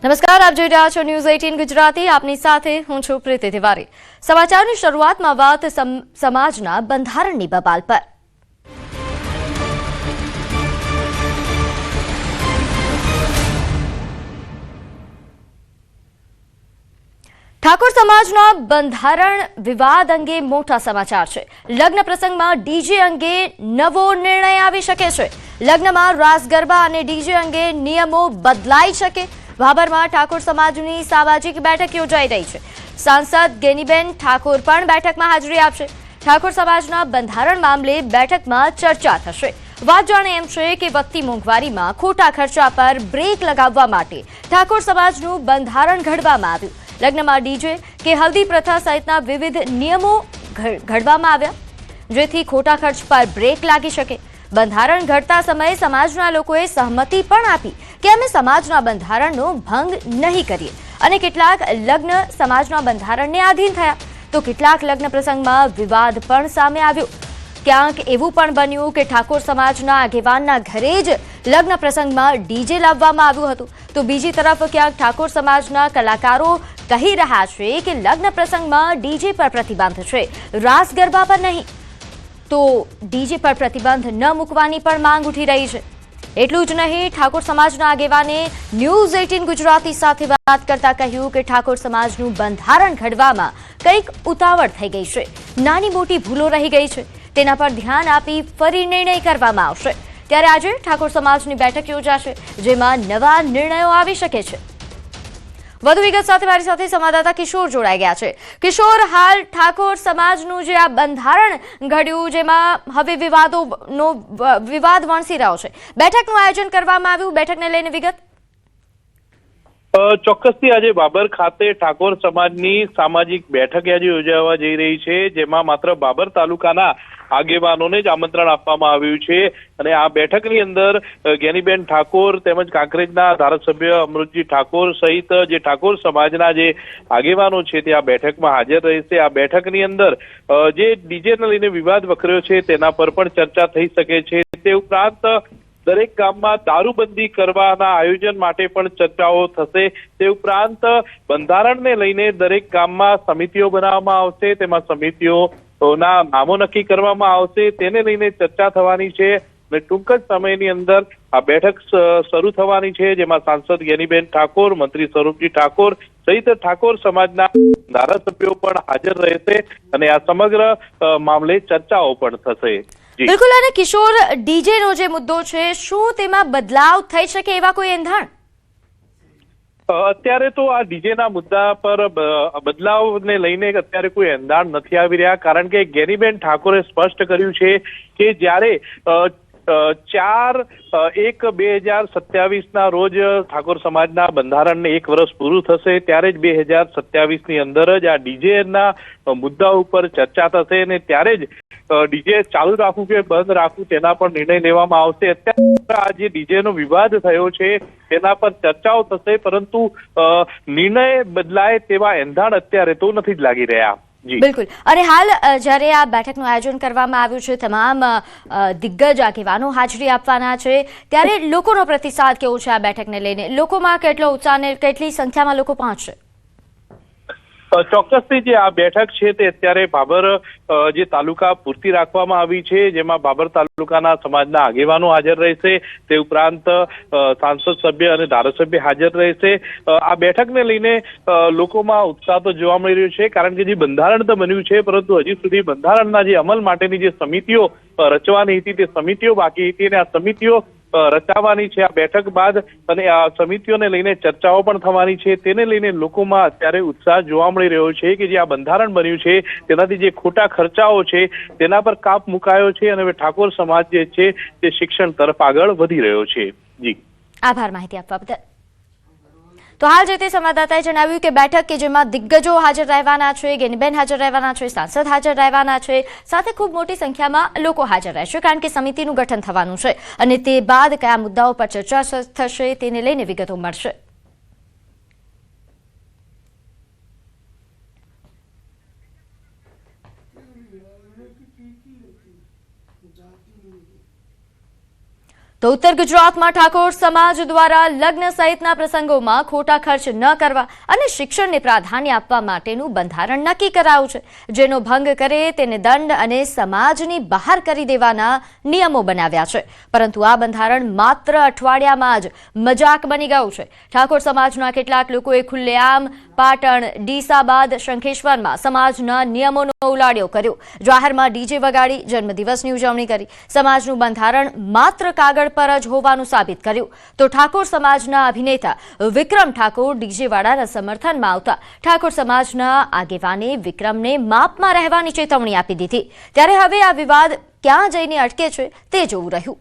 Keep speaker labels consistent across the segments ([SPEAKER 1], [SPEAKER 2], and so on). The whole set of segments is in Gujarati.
[SPEAKER 1] નમસ્કાર, આપ જોઈ રહ્યા છો ન્યૂઝ 18 ગુજરાતી. આપની સાથે હું છું પ્રીતિ તિવારી. સમાચારની શરૂઆતમાં વાત સમાજના બંધારણની બબાલ પર. ઠાકોર સમાજના બંધારણ વિવાદ અંગે મોટા સમાચાર છે. લગ્ન પ્રસંગમાં ડીજે અંગે નવો નિર્ણય આવી શકે છે. લગ્નમાં રાસ ગરબા અને ડીજે અંગે નિયમો બદલાઈ શકે. ભાભરમાં ઠાકોર સમાજની સામાજિક બેઠક યોજાઈ રહી છે. સાંસદ ગેનીબેન ઠાકોર પણ બેઠકમાં હાજરી આપશે. ઠાકોર સમાજના બંધારણ મામલે બેઠકમાં ચર્ચા થશે. વાત જાણે એમ છે કે વધતી મોંઘવારીમાં ખોટા ખર્ચા પર બ્રેક લગાવવા માટે ઠાકોર સમાજનું બંધારણ ઘડવામાં આવ્યું. લગ્નમાં ડીજે કે હલ્દી પ્રથા સહિતના વિવિધ નિયમો ઘડવામાં આવ્યા, જેથી ખોટા ખર્ચ પર બ્રેક લાગી શકે. બંધારણ ઘડતા સમયે સમાજના લોકોએ સહમતિ પણ આપી કે અમે સમાજના બંધારણનો ભંગ નહીં કરીએ, અને કેટલાક લગ્ન સમાજના બંધારણને આધીન થયા, તો કેટલાક લગ્ન પ્રસંગમાં વિવાદ પણ સામે આવ્યો. ક્યાંક એવું પણ બન્યું કે ઠાકોર સમાજના આગેવાનના ઘરે જ લગ્ન પ્રસંગમાં ડીજે લાવવામાં આવ્યું હતું, તો બીજી તરફ ક્યાંક ઠાકોર સમાજના કલાકારો કહી રહ્યા છે કે લગ્ન પ્રસંગમાં ડીજે પર પ્રતિબંધ છે, રાસ ગરબા પર નહીં. તો ડીજે પર પ્રતિબંધ ન મૂકવાની પણ માંગ ઉઠી રહી છે. એટલું જ નહીં, ઠાકોર સમાજના આગેવાને ન્યૂઝ 18 ગુજરાતી સાથે વાત કરતા કહ્યું કે ઠાકોર સમાજનું બંધારણ ઘડવામાં કંઈક ઉતાવળ થઈ ગઈ છે, નાની મોટી ભૂલો રહી ગઈ છે, તેના પર ધ્યાન આપી ફરી નિર્ણય કરવામાં આવશે. ત્યારે આજે ઠાકોર સમાજની બેઠક યોજાશે, જેમાં નવા નિર્ણયો આવી શકે છે. વધુ વિગત સાથે મારી સાથે સંવાદદાતા કિશોર જોડાઈ ગયા છે. કિશોર, હાલ ઠાકોર સમાજનું જે આ બંધારણ ઘડ્યું, જેમાં હવે વિવાદ વણસી રહ્યો છે, બેઠકનું આયોજન કરવામાં આવ્યું, બેઠકને લઈને વિગત.
[SPEAKER 2] ચોક્કસથી આજે બાબર ખાતે ઠાકોર સમાજની સામાજિક બેઠક આજે યોજાવા જઈ રહી છે, જેમાં માત્ર બાબર તાલુકાના આગેવાનોને જ આમંત્રણ આપવામાં આવ્યું છે. અને આ બેઠકની અંદર ગેનીબેન ઠાકોર તેમજ કાંકરેજના ધારાસભ્ય અમૃતજી ઠાકોર સહિત જે ઠાકોર સમાજના જે આગેવાનો છે તે આ બેઠકમાં હાજર રહેશે. આ બેઠકની અંદર જે ડીજેને લઈને વિવાદ વકર્યો છે તેના પર પણ ચર્ચા થઈ શકે છે. તે ઉપરાંત દરેક ગામમાં દારૂબંધી કરવાના આયોજન માટે પણ ચર્ચાઓ થશે. તે ઉપરાંત બંધારણને લઈને દરેક ગામમાં સમિતિઓ બનાવવામાં આવશે, તેમાં સમિતિઓના નામો નક્કી કરવામાં આવશે, તેને લઈને ચર્ચા થવાની છે. અને ટૂંક જ સમયની અંદર આ બેઠક શરૂ થવાની છે, જેમાં સાંસદ ગેનીબેન ઠાકોર, મંત્રી સ્વરૂપજી ઠાકોર સહિત ઠાકોર સમાજના ધારાસભ્યો પણ હાજર રહેશે, અને આ સમગ્ર મામલે ચર્ચાઓ પણ થશે.
[SPEAKER 1] બિલકુલ. અને કિશોર, ડીજે નો જે મુદ્દો છે, શું તેમાં બદલાવ થઈ શકે એવા કોઈ એંધાણ?
[SPEAKER 2] અત્યારે તો આ ડીજેના મુદ્દા પર બદલાવને લઈને અત્યારે કોઈ એંધાણ નથી આવી રહ્યા, કારણ કે ગેનીબેન ઠાકોરે સ્પષ્ટ કર્યું છે કે જ્યારે 4/1/2027 ના રોજ ઠાકોર સમાજના બંધારણને 1 વર્ષ પૂરું થશે, ત્યારે જ 2027 ની અંદર જ આ ડીજેના મુદ્દા ઉપર ચર્ચા થશે, અને ત્યારે જ ડીજે ચાલુ રાખવું કે બંધ રાખવું તેના પર નિર્ણય લેવામાં આવશે. અત્યારે આ જે ડીજેનો વિવાદ થયો છે તેના પર ચર્ચાઓ થશે, પરંતુ નિર્ણય બદલાય તેવા એંધાણ અત્યારે તો નથી જ લાગી રહ્યા.
[SPEAKER 1] બિલકુલ. અને હાલ જ્યારે આ બેઠકનું આયોજન કરવામાં આવ્યું છે, તમામ દિગ્ગજ આગેવાનો હાજરી આપવાના છે, ત્યારે લોકોનો પ્રતિસાદ કેવો છે આ બેઠકને લઈને? લોકોમાં કેટલો ઉત્સાહ અને કેટલી સંખ્યામાં લોકો પહોંચશે?
[SPEAKER 2] ચોક્કસથી જે આ બેઠક છે તે અત્યારે બાબર જે તાલુકા પૂરતી રાખવામાં આવી છે, જેમાં બાબર તાલુકાના સમાજના આગેવાનો હાજર રહેશે, તે ઉપરાંત સાંસદ સભ્ય અને ધારાસભ્ય હાજર રહેશે. આ બેઠકને લઈને લોકોમાં ઉત્સાહ તો જોવા મળી રહ્યો છે, કારણ કે જે બંધારણ તો બન્યું છે, પરંતુ હજી સુધી બંધારણના જે અમલ માટેની જે સમિતિઓ રચવાની હતી તે સમિતિઓ બાકી હતી, અને આ સમિતિઓ રચાવાની છે આ બેઠક બાદ, અને આ સમિતિઓને લઈને ચર્ચાઓ પણ થવાની છે. તેને લઈને લોકોમાં અત્યારે ઉત્સાહ જોવા મળી રહ્યો છે કે જે આ બંધારણ બન્યું છે તેનાથી જે ખોટા ખર્ચાઓ છે તેના પર કાપ મુકાયો છે, અને હવે ઠાકોર સમાજ જે છે તે શિક્ષણ તરફ આગળ વધી રહ્યો છે. જી,
[SPEAKER 1] આભાર માહિતી આપવા બદલ. તો હાલ જે તે સંવાદદાતાએ જણાવ્યું કે બેઠક કે જેમાં દિગ્ગજો હાજર રહેવાના છે, ગેનીબેન હાજર રહેવાના છે, સાંસદ હાજર રહેવાના છે, સાથે ખૂબ મોટી સંખ્યામાં લોકો હાજર રહેશે, કારણ કે સમિતિનું ગઠન થવાનું છે, અને તે બાદ કયા મુદ્દાઓ પર ચર્ચા થશે તેને લઈને વિગતો મળશે. તો ઉત્તર ગુજરાતમાં ઠાકોર સમાજ દ્વારા લગ્ન સહિતના પ્રસંગોમાં ખોટા ખર્ચ ન કરવા અને શિક્ષણને પ્રાધાન્ય આપવા માટેનું બંધારણ નક્કી કરાયું છે, જેનો ભંગ કરે તેને દંડ અને સમાજની બહાર કરી દેવાના નિયમો બનાવ્યા છે. પરંતુ આ બંધારણ માત્ર અઠવાડિયામાં જ મજાક બની ગયું છે. ઠાકોર સમાજના કેટલાક લોકોએ ખુલ્લેઆમ પાટણ, ડીસા બાદ શંખેશ્વરમાં સમાજના નિયમોનો ઉલાળ્યો કર્યો. જાહેરમાં ડીજે વગાડી જન્મદિવસની ઉજવણી કરી. સમાજનું બંધારણ માત્ર કાગળ પર જ હોવાનું સાબિત કર્યું. તો ઠાકોર સમાજના અભિનેતા વિક્રમ ઠાકોર ડીજેવાળાના સમર્થનમાં આવતા ઠાકોર સમાજના આગેવાને વિક્રમને માપમાં રહેવાની ચેતવણી આપી દીધી. ત્યારે હવે આ વિવાદ ક્યાં જઈને અટકે છે તે જોવું રહ્યું.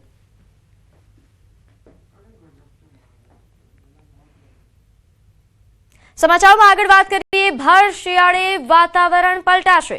[SPEAKER 1] સમાચારમાં આગળ વાત કરીએ. ભર શિયાળે વાતાવરણ પલટાશે.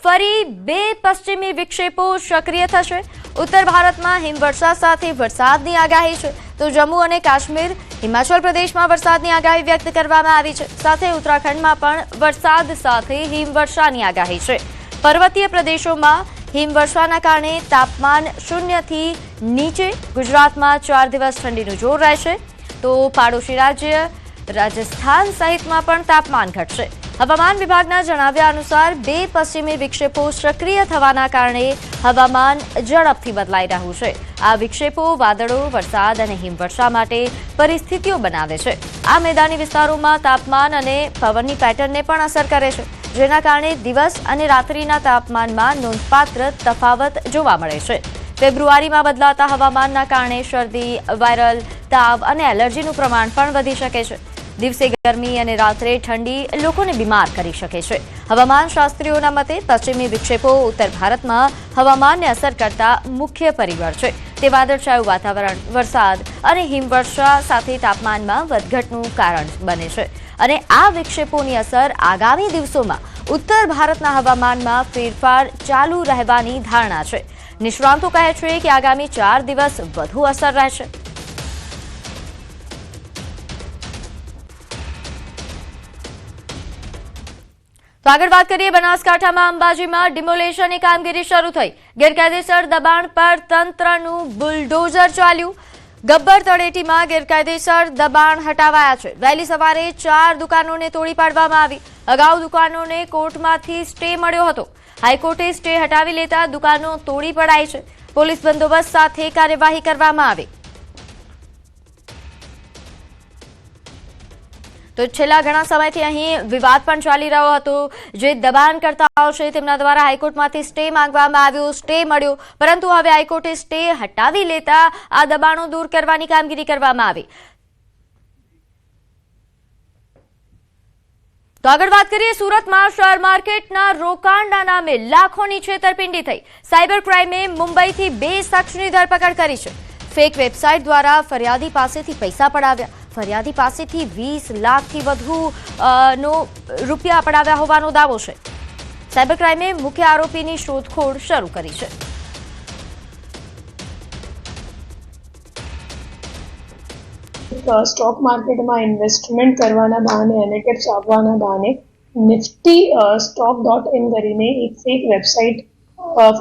[SPEAKER 1] ફરી 2 પશ્ચિમી વિક્ષેપો સક્રિય થશે. ઉત્તર ભારતમાં હિમવર્ષા સાથે વરસાદની આગાહી છે, તો જમ્મુ અને કાશ્મીર, હિમાચલ પ્રદેશમાં વરસાદની આગાહી વ્યક્ત કરવામાં આવી છે. સાથે ઉત્તરાખંડમાં પણ વરસાદ સાથે હિમવર્ષાની આગાહી છે. પર્વતીય પ્રદેશોમાં હિમવર્ષાના કારણે તાપમાન 0થી નીચે. ગુજરાતમાં 4 દિવસ ઠંડીનું જોર રહેશે, તો પાડોશી રાજ્ય રાજસ્થાન સહિતમાં પણ તાપમાન ઘટશે. હવામાન વિભાગના જણાવ્યા અનુસાર 2 પશ્ચિમી વિક્ષેપો સક્રિય થવાના કારણે હવામાન ઝડપથી બદલાઈ રહ્યું છે. આ વિક્ષેપો વાદળો, વરસાદ અને હિમવર્ષા માટે પરિસ્થિતિઓ બનાવે છે. આ મેદાની વિસ્તારોમાં તાપમાન અને પવનની પેટર્નને પણ અસર કરે છે, જેના કારણે દિવસ અને રાત્રિના તાપમાનમાં નોંધપાત્ર તફાવત જોવા મળે છે. ફેબ્રુઆરીમાં બદલાતા હવામાનના કારણે શરદી, વાયરલ તાવ અને એલર્જીનું પ્રમાણ પણ વધી શકે છે. દિવસે ગરમી અને રાત્રે ઠંડી લોકોને બીમાર કરી શકે છે. હવામાન શાસ્ત્રીઓના મતે પશ્ચિમી વિક્ષેપો ઉત્તર ભારતમાં હવામાનને અસર કરતા મુખ્ય પરિબળ છે. તે વાદળછાયું વાતાવરણ, વરસાદ અને હિમવર્ષા સાથે તાપમાનમાં વધઘટનું કારણ બને છે. અને આ વિક્ષેપોની અસર આગામી દિવસોમાં ઉત્તર ભારતના હવામાનમાં ફેરફાર ચાલુ રહેવાની ધારણા છે. નિષ્ણાતો કહે છે કે આગામી 4 દિવસ વધુ અસર રહેશે. તો આગળ વાત કરીએ. બનાસકાંઠામાં અંબાજીમાં ડિમોલેશનની કામગીરી શરૂ થઈ. ગેરકાયદેસર દબાણ પર તંત્રનું બુલડોઝર ચાલ્યું. ગબ્બર તળેટીમાં ગેરકાયદેસર દબાણ હટાવાયા છે. વહેલી સવારે 4 દુકાનોને તોડી પાડવામાં આવી. અગાઉ દુકાનોને કોર્ટમાંથી સ્ટે મળ્યો હતો. હાઈકોર્ટે સ્ટે હટાવી લેતા દુકાનો તોડી પડાઈ છે. પોલીસ બંદોબસ્ત સાથે કાર્યવાહી કરવામાં આવી. તો છેલ્લા ઘણા સમયથી અહીં વિવાદ પણ ચાલી રહ્યો હતો. જે દબાણકર્તાઓ છે તેમના દ્વારા હાઈકોર્ટમાંથી સ્ટે માંગવામાં આવ્યો, સ્ટે મળ્યો, પરંતુ હવે હાઈકોર્ટે સ્ટે હટાવી લેતા આ દબાણો દૂર કરવાની કામગીરી કરવામાં આવી. તો આગળ વાત કરીએ. સુરતમાં શેર માર્કેટના રોકાણના નામે લાખોની છેતરપિંડી થઈ. સાયબર ક્રાઇમે મુંબઈથી 2 શખ્સની ધરપકડ કરી છે. ફેક વેબસાઇટ દ્વારા ફરિયાદી પાસેથી પૈસા પડાવ્યા. ફરિયાદી પાસેથી 20 લાખથી વધુ રૂપિયા પડાવ્યા હોવાનો દાવો છે. સાયબર ક્રાઇમે મુખ્ય આરોપીની શોધખોળ શરૂ કરી છે.
[SPEAKER 3] સ્ટોક માર્કેટમાં ઇન્વેસ્ટમેન્ટ કરવાના બહાને અને ટિપ્સ આપવાના બહાને નિફ્ટી stock.in કરીને એક ફેક વેબસાઇટ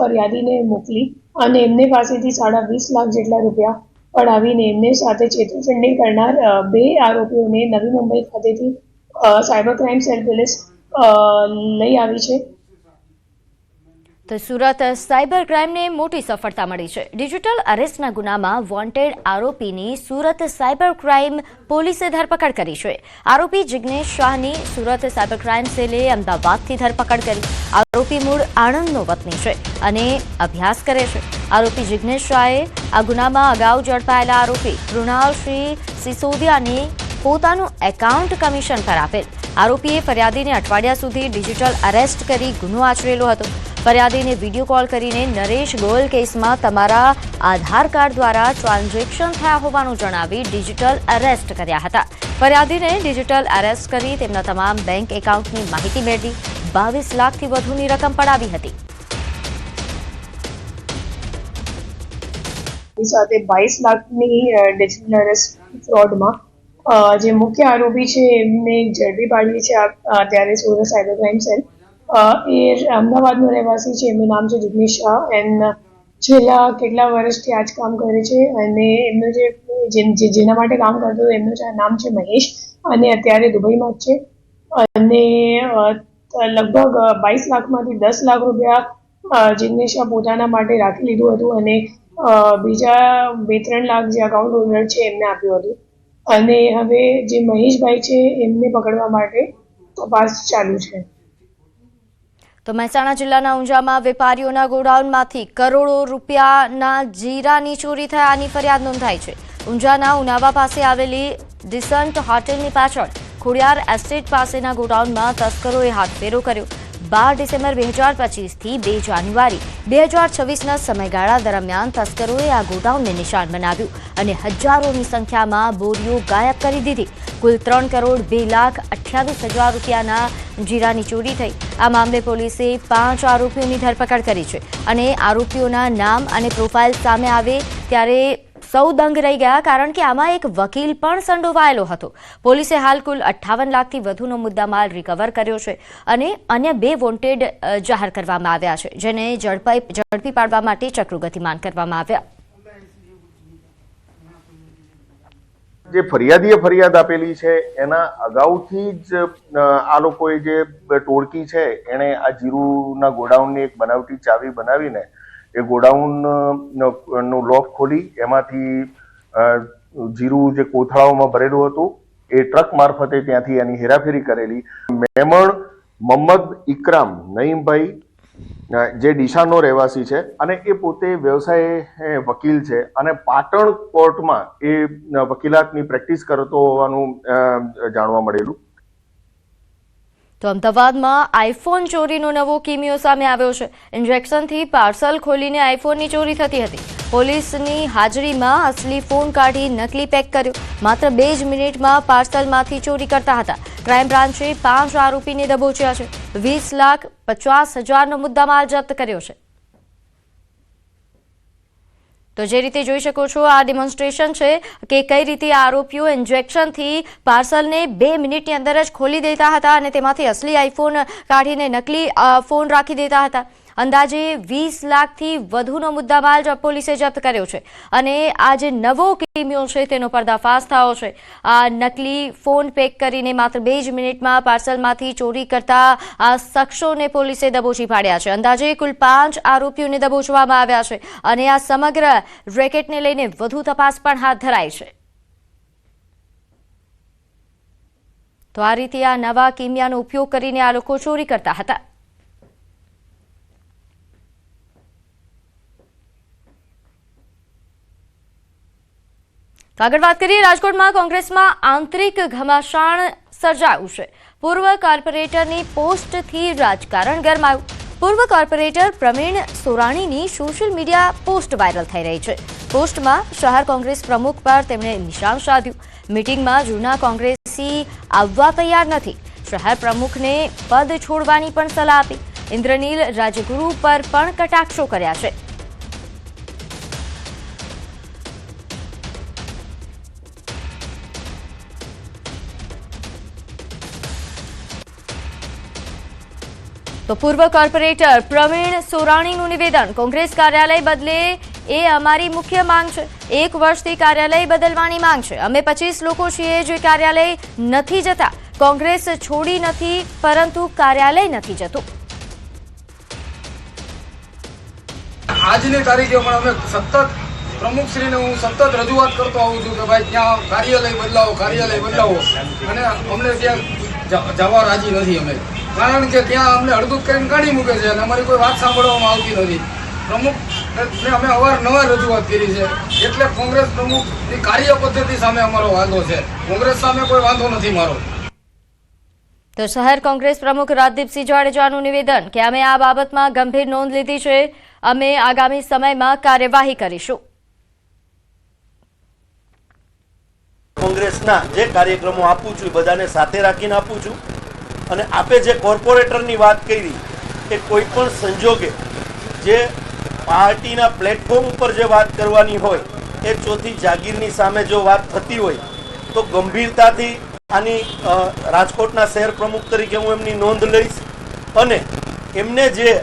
[SPEAKER 3] ફરિયાદીને મોકલી અને એમને પાસેથી 20.5 લાખ જેટલા રૂપિયા પડાવીને એમને સાથે છેતરપિંડી કરનાર 2 આરોપીઓને નવી મુંબઈ ખાતેથી સાયબર ક્રાઇમ સેલ પોલીસ લઈ આવી છે.
[SPEAKER 1] તો સુરત સાયબર ક્રાઇમને મોટી સફળતા મળી છે. ડિજિટલ અરેસ્ટના ગુનામાં વોન્ટેડ આરોપીની સુરત સાયબર ક્રાઇમ પોલીસે ધરપકડ કરી છે. આરોપી જિગ્નેશ શાહની સુરત સાયબર ક્રાઇમ સેલે અમદાવાદથી ધરપકડ કરી. આરોપી મૂળ આણંદનો વતની છે અને અભ્યાસ કરે છે. આરોપી જિગ્નેશ શાહે આ ગુનામાં અગાઉ ઝડપાયેલા આરોપી કૃણાલ શ્રી સિસોદિયાને પોતાનું એકાઉન્ટ કમિશન પર આપેલ. આરોપીએ ફરિયાદીને અઠવાડિયા સુધી ડિજિટલ અરેસ્ટ કરી ગુનો આચરેલો હતો. ફરિયાદીને વિડીયો કોલ કરીને નરેશ ગોયલ કેસમાં તમારા આધાર કાર્ડ દ્વારા ટ્રાન્ઝેક્શન થયા હોવાનું જણાવી ડિજિટલ અરેસ્ટ કર્યા હતા. ફરિયાદીને ડિજિટલ અરેસ્ટ કરી તેમના તમામ બેંક એકાઉન્ટની માહિતી મેળવી 22 લાખથી વધુની રકમ પડાવી હતી.
[SPEAKER 3] સાથે 22 લાખની ડિજિટલ અરેસ્ટ ફ્રોડમાં જે મુખ્ય આરોપી છે એમને ઝડપી પાડવી છે અત્યારે સુરત સાયબર ક્રાઇમ સેલ. એ અમદાવાદનો રહેવાસી છે. એમનું નામ છે જિગ્નેશ શાહ એન્ડ છેલ્લા કેટલા વર્ષથી આ જ કામ કરે છે અને એમનો જેના માટે કામ કરતો હતો એમનું નામ છે મહેશ અને અત્યારે દુબઈમાં જ છે અને લગભગ 22 લાખમાંથી 10 લાખ રૂપિયા જિગ્નેશે પોતાના માટે રાખી લીધું હતું અને બીજા 2-3 લાખ જે અકાઉન્ટ હોલ્ડર છે એમને આપ્યું હતું અને હવે જે મહેશભાઈ છે એમને પકડવા માટે તપાસ ચાલુ છે.
[SPEAKER 1] તો મહેસાણા જિલ્લાના ઊંઝામાં વેપારીઓના ગોડાઉનમાંથી કરોડો રૂપિયાના જીરાની ચોરી થયાની ફરિયાદ નોંધાઈ છે. ઊંઝાના ઉનાવા પાસે આવેલી ડિસન્ટ હોટેલની પાછળ ખોડિયાર એસ્ટેટ પાસેના ગોડાઉનમાં તસ્કરોએ હાથફેરો કર્યો. 12 ડિસેમ્બર 2025થી 2 જાન્યુઆરી 2026ના સમયગાળા દરમિયાન તસ્કરોએ આ ગોડાઉનને નિશાન બનાવ્યું અને હજારોની સંખ્યામાં બોરીઓ ગાયબ કરી દીધી. કુલ 3 કરોડ 2,28,000 રૂપિયાના જીરાની ચોરી થઈ. આ મામલે પોલીસે 5 આરોપીઓની ધરપકડ કરી છે અને આરોપીઓના નામ અને પ્રોફાઇલ સામે આવે ત્યારે સૌ દંગ રહી ગયા કારણ કે આમાં એક વકીલ પણ સંડોવાયેલો હતો. પોલીસે હાલ કુલ 58 લાખથી વધુનો મુદ્દામાલ રિકવર કર્યો છે અને અન્ય 2 વોન્ટેડ જાહેર કરવામાં આવ્યા છે જેને ઝડપી પાડવા માટે ચક્રો ગતિમાન કરવામાં આવ્યા.
[SPEAKER 4] જે ફરિયાદીએ ફરિયાદ આપેલી છે એના અગાઉથી જ આ લોકોએ જે ટોળકી છે એણે આ જીરુના ગોડાઉનની એક બનાવટી ચાવી બનાવીને એ ગોડાઉન નો લોક ખોલી એમાંથી જીરું જે કોથળાઓમાં ભરેલું હતું એ ટ્રક મારફતે ત્યાંથી એની હેરાફેરી કરેલી. મેમણ મોહમ્મદ ઇકરામ નઈમભાઈ જે ડીસાનો રહેવાસી છે અને એ પોતે વ્યવસાય વકીલ છે અને પાટણ કોર્ટમાં એ વકીલાતની પ્રેક્ટિસ કરતો હોવાનું જાણવા મળેલું.
[SPEAKER 1] તો અમદાવાદમાં આઈફોન ચોરીનો નવો કિમિયો સામે આવ્યો છે. ઇન્જેક્શનથી પાર્સલ ખોલીને આઈફોનની ચોરી થતી હતી. પોલીસની હાજરીમાં અસલી ફોન કાઢી નકલી પેક કર્યો. માત્ર 2 જ મિનિટમાં પાર્સલમાંથી ચોરી કરતા હતા. ક્રાઇમ બ્રાન્ચે 5 આરોપીને દબોચ્યા છે. 20,50,000નો મુદ્દામાલ જપ્ત કર્યો છે. તો જે રીતે જોઈ શકો છો આ ડેમોન્સ્ટ્રેશન છે કે કઈ રીતે આરોપીઓ ઇન્જેક્શનથી પાર્સલને 2 મિનિટની અંદર જ ખોલી દેતા હતા અને તેમાંથી અસલી આઈફોન કાઢીને નકલી ફોન રાખી દેતા હતા. અંદાજે 20 લાખથી વધુનો મુદ્દામાલ પોલીસે જપ્ત કર્યો છે અને આ જે નવો કિમિયો છે તેનો પર્દાફાશ થયો છે. આ નકલી ફોન પેક કરીને માત્ર 2 જ મિનિટમાં પાર્સલમાંથી ચોરી કરતા આ શખ્સોને પોલીસે દબોચી પાડ્યા છે. અંદાજે કુલ 5 આરોપીઓને દબોચવામાં આવ્યા છે અને આ સમગ્ર રેકેટને લઈને વધુ તપાસ પણ હાથ ધરાઈ છે. તો આ રીતે આ નવા કિમિયાનો ઉપયોગ કરીને આ લોકો ચોરી કરતા હતા. આગળ વાત કરીએ રાજકોટમાં કોંગ્રેસમાં આંતરિક ઘમાસાણ સર્જાયું છે. પૂર્વ કોર્પોરેટરની પોસ્ટથી રાજકારણ ગરમાયું. પૂર્વ કોર્પોરેટર પ્રવીણ સોરાણીની સોશિયલ મીડિયા પોસ્ટ વાયરલ થઈ રહી છે. પોસ્ટમાં શહેર કોંગ્રેસ પ્રમુખ પર તેમણે નિશાન સાધ્યું. મીટિંગમાં જૂના કોંગ્રેસી આવવા તૈયાર નથી. શહેર પ્રમુખને પદ છોડવાની પણ સલાહ આપી. ઇન્દ્રનીલ રાજગુરુ પર પણ કટાક્ષો કર્યા છે. તો પૂર્વ કોર્પોરેટર પ્રવીણ સોરાણીનું નિવેદન, કોંગ્રેસ કાર્યાલય બદલે એ અમારી મુખ્ય માંગ છે. 1 વર્ષથી કાર્યાલય બદલવાની માંગ છે. અમે 25 લોકો છીએ જે કાર્યાલય નથી જતા. કોંગ્રેસ છોડી નથી પરંતુ કાર્યાલય નથી જતું.
[SPEAKER 5] આજની તારીખે પણ અમે સતત પ્રમુખશ્રીને હું સતત રજૂઆત કરતો આવું છું કે ભાઈ ત્યાં કાર્યાલય બદલાવો અને અમને ત્યાં જવા રાજી નથી અમે, કારણ કે ત્યાં અમને હળદૂત કરીને કાઢી મૂકે છે અને અમારી કોઈ વાત સાંભળવામાં આવતી નથી. પ્રમુખને અમે અવારનવાર રજૂઆત કરી છે. એટલે કોંગ્રેસ પ્રમુખની કાર્ય પદ્ધતિ સામે અમારો વાંધો છે. કોંગ્રેસ સામે કોઈ વાંધો નથી મારો.
[SPEAKER 1] તો શહેર કોંગ્રેસ પ્રમુખ રાજદીપસિંહ જાડેજાનું નિવેદન કે અમે આ બાબતમાં ગંભીર નોંધ લીધી છે. અમે આગામી સમયમાં કાર્યવાહી કરીશું.
[SPEAKER 6] કોંગ્રેસના જે કાર્યક્રમો આપું છું બધાને સાથે રાખીને આપું છું અને આપે જે કોર્પોરેટરની વાત કરી એ કોઈ પણ સંજોગે જે પાર્ટીના પ્લેટફોર્મ ઉપર જે વાત કરવાની હોય એ ચોથી જાગીરની સામે જો વાત થતી હોય તો ગંભીરતાથી આની રાજકોટના શહેર પ્રમુખ તરીકે હું એમની નોંધ લઈશ અને એમને જે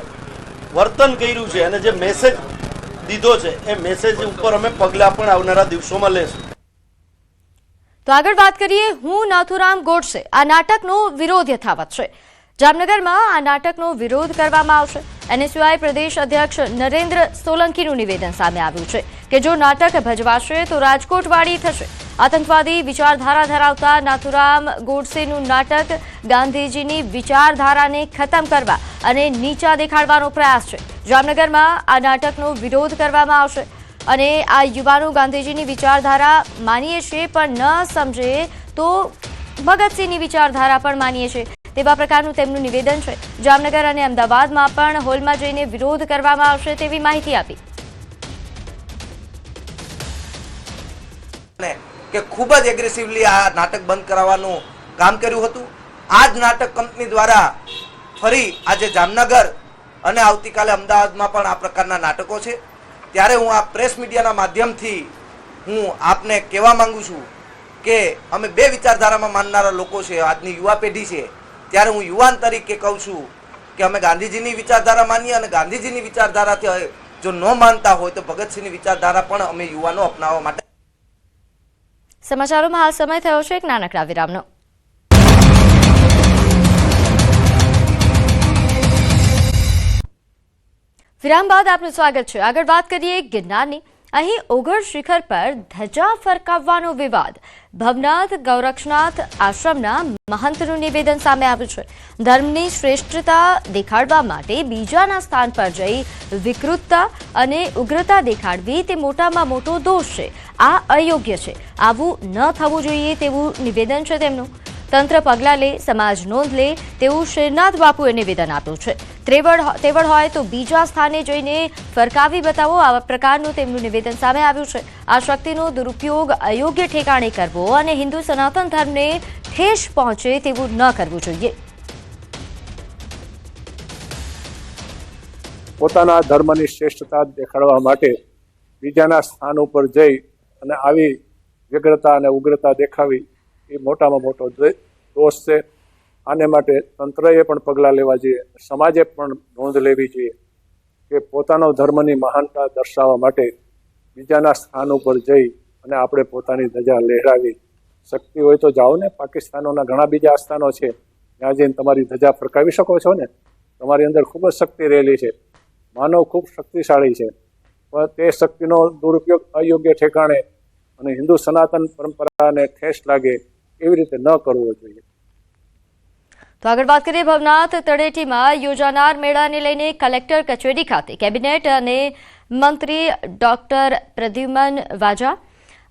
[SPEAKER 6] વર્તન કર્યું છે અને જે મેસેજ દીધો છે એ મેસેજ ઉપર અમે પગલાં પણ આવનારા દિવસોમાં લેશું.
[SPEAKER 1] તો આગળ વાત કરીએ, હું નાથુરામ ગોડસે આ નાટકનો વિરોધ યથાવત છે. જામનગરમાં આ નાટકનો વિરોધ કરવામાં આવશે. NSUI પ્રદેશ અધ્યક્ષ નરેન્દ્ર સોલંકીનું નિવેદન સામે આવ્યું છે કે જો નાટક ભજવાશે તો રાજકોટ વાળી થશે. આતંકવાદી વિચારધારા ધરાવતા નાથુરામ ગોડસેનું નાટક ગાંધીજીની વિચારધારાને ખતમ કરવા અને નીચા દેખાડવાનો પ્રયાસ છે. જામનગરમાં આ નાટકનો વિરોધ કરવામાં આવશે અને આ યુવાનો ગાંધીજીની વિચારધારા માનીએ છીએ પણ ન સમજે તો ભગતસિંહની વિચારધારા પણ માનીએ છીએ તેવા પ્રકારનું તેમનું નિવેદન છે. જામનગર અને અમદાવાદમાં પણ હોલમાં જઈને વિરોધ કરવામાં આવશે તેવી માહિતી આપી.
[SPEAKER 7] કે ખૂબ જ એગ્રેસિવલી આ નાટક બંધ કરાવવાનું કામ કર્યું હતું. આ જ નાટક કંપની દ્વારા ફરી આજે જામનગર અને આવતીકાલે અમદાવાદમાં પણ આ પ્રકારના નાટકો છે. ત્યારે હું આ પ્રેસ મીડિયાના માધ્યમથી હું આપને કહેવા માંગુ છું કે અમે બે વિચારધારામાં માનનારા લોકો છે, આજની યુવા પેઢી છે. ત્યારે હું યુવાન તરીકે કહું છું કે અમે ગાંધીજીની વિચારધારા માનીએ અને ગાંધીજીની વિચારધારાથી જો ન માનતા હોય તો ભગતસિંહની વિચારધારા પણ અમે યુવાનો અપનાવવા માટે.
[SPEAKER 1] સમાચારોમાં હાલ સમય થયો છે એક નાનકડા વિરામનો. વિરામ બાદ આપનું સ્વાગત છે. આગળ વાત કરીએ ગિરનારની. અહીં ઓગળ શિખર પર ધજા ફરકાવવાનો વિવાદ. ભવનાથ ગૌરક્ષનાથ આશ્રમના મહંતનું નિવેદન સામે આવ્યું છે. ધર્મની શ્રેષ્ઠતા દેખાડવા માટે બીજાના સ્થાન પર જઈ વિકૃતતા અને ઉગ્રતા દેખાડવી તે મોટામાં મોટો દોષ છે. આ અયોગ્ય છે. આવું ન થવું જોઈએ તેવું નિવેદન છે તેમનું. તંત્ર પગલાં લે, સમાજ નોંધ લે તેવું શ્રીનાથ બાપુએ નિવેદન આપ્યું છે. તેવડ હોય તો બીજા સ્થાને જઈને ફરકાવી બતાવો, આવા પ્રકારનું તેમનું નિવેદન સામે આવ્યું છે. આ શક્તિનો દુરુપયોગ અયોગ્ય ઠેકાણે કરવો અને હિન્દુ સનાતન ધર્મને ઠેસ પહોંચે તેવું ન કરવું જોઈએ.
[SPEAKER 8] પોતાના ધર્મની શ્રેષ્ઠતા દેખાડવા માટે બીજાના સ્થાન ઉપર જઈ અને આવી વ્યગ્રતા અને ઉગ્રતા દેખાવી એ મોટામાં મોટો દોષ છે. આને માટે તંત્રએ પણ પગલાં લેવા જોઈએ, સમાજે પણ નોંધ લેવી જોઈએ કે પોતાનો ધર્મની મહાનતા દર્શાવવા માટે બીજાના સ્થાન ઉપર જઈ અને આપણે પોતાની ધજા લહેરાવી. શક્તિ હોય તો જાઓ ને, પાકિસ્તાનોના ઘણા બીજા આસ્થાનો છે, ત્યાં જઈને તમારી ધજા ફરકાવી શકો છો ને. તમારી અંદર ખૂબ જ શક્તિ રહેલી છે. માનવ ખૂબ શક્તિશાળી છે, પણ તે શક્તિનો દુરુપયોગ અયોગ્ય ઠેકાણે અને હિન્દુ સનાતન પરંપરાને ઠેસ લાગે એવી રીતે ન કરવો જોઈએ.
[SPEAKER 1] તો આગળ વાત કરીએ, ભવનાથ તળેટીમાં યોજાનાર મેળાને લઈને કલેક્ટર કચેરી ખાતે કેબિનેટ અને મંત્રી ડોક્ટર પ્રદ્યુમન વાજા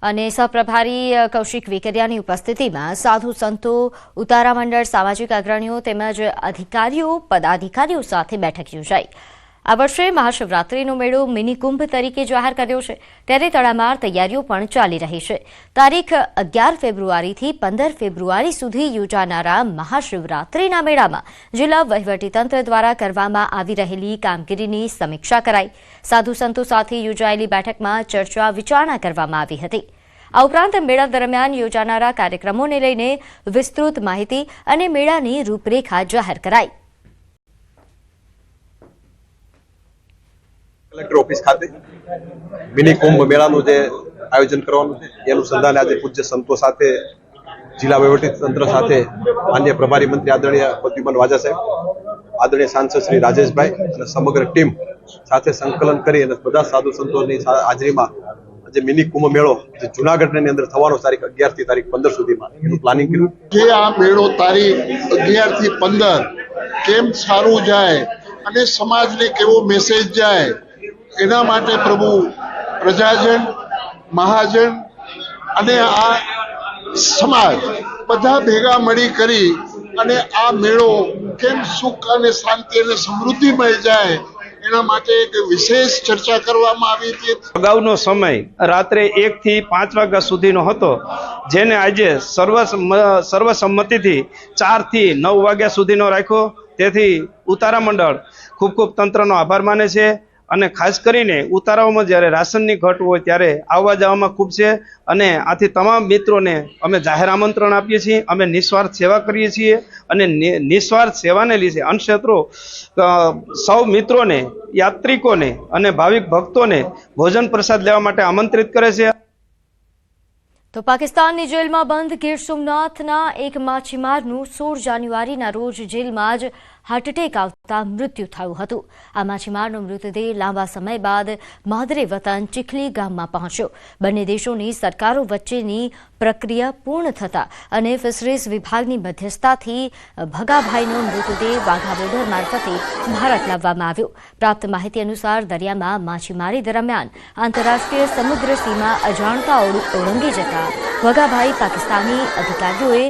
[SPEAKER 1] અને સહપ્રભારી કૌશિક વેકરિયાની ઉપસ્થિતિમાં સાધુ સંતો, ઉતારા મંડળ, સામાજિક અગ્રણીઓ તેમજ અધિકારીઓ, પદાધિકારીઓ સાથે બેઠક યોજાઈ. આ વર્ષે મહાશિવરાત્રીનો મેળો મિની કુંભ તરીકે જાહેર કર્યો છે, ત્યારે તડામાર તૈયારીઓ પણ ચાલી રહી છે. તારીખ 11 ફેબ્રુઆરીથી 15 ફેબ્રુઆરી સુધી યોજાનારા મહાશિવરાત્રીના મેળામાં જિલ્લા વહીવટીતંત્ર દ્વારા કરવામાં આવી રહેલી કામગીરીની સમીક્ષા કરાઈ. સાધુ સંતો સાથે યોજાયેલી બેઠકમાં ચર્ચા વિચારણા કરવામાં આવી હતી. આ ઉપરાંત મેળા દરમિયાન યોજાનારા કાર્યક્રમોને લઈને વિસ્તૃત માહિતી અને મેળાની રૂપરેખા જાહેર કરાઈ.
[SPEAKER 9] કલેક્ટર ઓફિસ ખાતે મિની કુંભ મેળાનું જે આયોજન કરવાનું છે એ અનુસંધાને આજે પૂજ્ય સંતો સાથે, જિલ્લા વહીવટી તંત્ર સાથે, માન્ય પ્રભારી મંત્રી આદરણીય પ્રદ્યુમન વાજા સાહેબ, આદરણીય સાંસદ શ્રી રાજેશભાઈ અને સમગ્ર ટીમ સાથે સંકલન કરી અને બધા સાધુ સંતોની હાજરીમાં આજે મિની કુંભ મેળો જે જુનાગઢની અંદર થવાનો તારીખ 11 થી તારીખ 15 સુધીમાં એનું પ્લાનિંગ કર્યું.
[SPEAKER 10] જે આ મેળો તારીખ 11 થી 15 કેમ સારું જાય અને સમાજને કેવો મેસેજ જાય એના માટે પ્રભુ પ્રજાજન, મહાજન અને આ સમાજ બધા ભેગા મળી કરી અને આ મેળો કેમ સુખ અને શાંતિ અને સમૃદ્ધિમય જાય એના માટે એક વિશેષ ચર્ચા કરવામાં આવી હતી.
[SPEAKER 11] અગાઉનો સમય રાત્રે 1 થી 5 વાગ્યા સુધીનો હતો, જેને આજે સર્વસંમતિથી 4 થી 9 વાગ્યા સુધીનો રાખ્યો. તેથી ઉતારા મંડળ ખૂબ ખૂબ તંત્રનો આભાર માને છે અને ખાસ કરીને ઉતારાઓમાં જ્યારે રાશનની ઘટ હોય ત્યારે આવવા જવામાં ખૂબ છે અને આથી તમામ મિત્રોને અમે જાહેર આમંત્રણ આપીએ છીએ. અમે નિસ્વાર્થ સેવા કરીએ છીએ અને નિસ્વાર્થ સેવાને લીધે અનક્ષેત્રો સૌ મિત્રોને, યાત્રિકોને અને ભાવિક ભક્તોને ભોજન પ્રસાદ લેવા માટે આમંત્રિત કરે છે.
[SPEAKER 1] તો પાકિસ્તાનની જેલમાં બંધ ગીર સોમનાથના એક માછીમારનું 16 જાન્યુઆરીના રોજ જેલમાં જ હાર્ટ એટેક આવતા મૃત્યુ થયું હતું. આ માછીમારનો મૃતદેહ લાંબા સમય બાદ માદરે વતન ચીખલી ગામમાં પહોંચ્યો. બંને દેશોની સરકારો વચ્ચેની પ્રક્રિયા પૂર્ણ થતા અને ફિશરીઝ વિભાગની મધ્યસ્થતાથી ભગાભાઈનો મૃતદેહ વાઘા બોર્ડર મારફતે ભારત લાવવામાં આવ્યો. પ્રાપ્ત માહિતી અનુસાર દરિયામાં માછીમારી દરમિયાન આંતરરાષ્ટ્રીય સમુદ્ર સીમા અજાણતા ઓળંગી જતા વગાભાઈ પાકિસ્તાની અધિકારીઓએ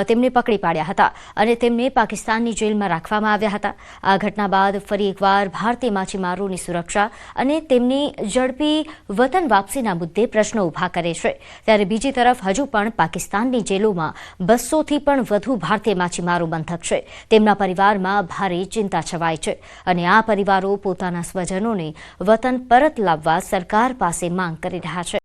[SPEAKER 1] તેમને પકડી પાડ્યા હતા અને તેમને પાકિસ્તાનની જેલમાં રાખવામાં આવ્યા હતા. આ ઘટના બાદ ફરી એકવાર ભારતીય માછીમારોની સુરક્ષા અને તેમની ઝડપી વતન વાપસીના મુદ્દે પ્રશ્નો ઊભા કરે છે. ત્યારે બીજી તરફ હજુ પણ પાકિસ્તાનની જેલોમાં 200થી પણ વધુ ભારતીય માછીમારો બંધક છે. તેમના પરિવારમાં ભારે ચિંતા છવાઈ છે અને આ પરિવારો પોતાના સ્વજનોને વતન પરત લાવવા સરકાર પાસે માંગ કરી રહ્યા છે.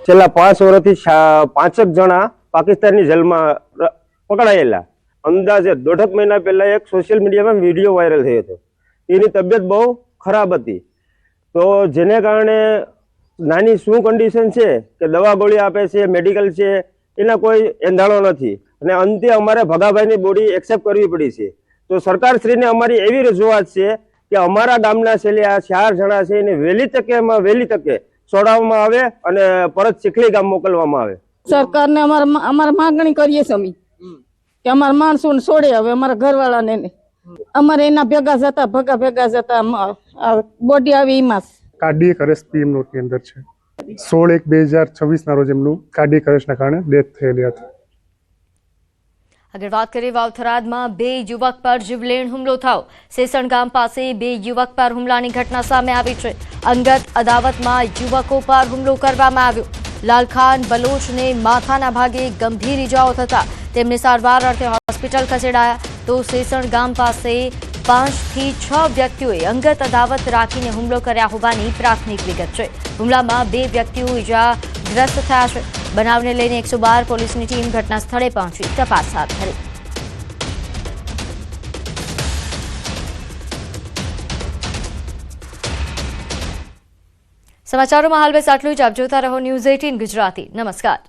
[SPEAKER 12] છેલ્લા 5 વર્ષથી 5 જણા પાકિસ્તાનની જેલમાં પકડાયેલા. અંદાજે 1.5 મહિના પહેલા એક સોશિયલ મીડિયામાં વિડીયો વાયરલ થયો હતો. એની તબિયત બહુ ખરાબ હતી, તો જેને કારણે નાની શું કન્ડિશન છે કે દવા ગોળી આપે છે, મેડિકલ છે, એના કોઈ એંધાણો નથી અને અંતે અમારે ભગાભાઈની બોડી એક્સેપ્ટ કરવી પડી છે. તો સરકારશ્રીને અમારી એવી રજૂઆત છે કે અમારા ગામના છેલ્લે આ 4 જણા છે એને વહેલી તકે છોડાવવામાં આવે અને પરત ચીખલી ગામ મોકલવામાં આવે.
[SPEAKER 13] સરકારને અમારે માંગણી કરીએ છીએ અમે કે અમારા માણસોને છોડે, હવે અમારા ઘરવાળાને અમારે એના ભેગા જતા બોડી આવી એમાં
[SPEAKER 14] કાર્ડિયક અરેસ્ટ પીએમ નોટની અંદર છે. 16/1/2026 રોજ એમનું કાર્ડિયક અરેસ્ટના કારણે ડેથ થયેલી હતી.
[SPEAKER 1] આગળ વાત કરીએ વાવથરાદમાં 2 યુવક પર જીવલેણ હુમલો થયો. સેસણ ગામ પાસે 2 યુવક પર હુમલાની ઘટના સામે આવી છે. અંગત અદાવતમાં યુવકો પર હુમલો કરવામાં આવ્યો. લાલખાન બલોચને માથાના ભાગે ગંભીર ઇજાઓ થતા તેમને સારવાર અર્થે હોસ્પિટલ ખસેડાયા. તો સેસણ ગામ પાસે 5 થી 6 વ્યક્તિઓએ અંગત અદાવત રાખીને હુમલો કર્યા હોવાની પ્રાથમિક વિગત છે. હુમલામાં 2 વ્યક્તિઓ ઇજાગ્રસ્ત થયા છે. બનાવને લઈને 112 પોલીસની ટીમ ઘટના સ્થળે પહોંચી તપાસ હાથ ધરી. સમાચારોમાં હાલ બસ આટલું જ. આપ જોતા રહો ન્યૂઝ 18 ગુજરાતી. નમસ્કાર.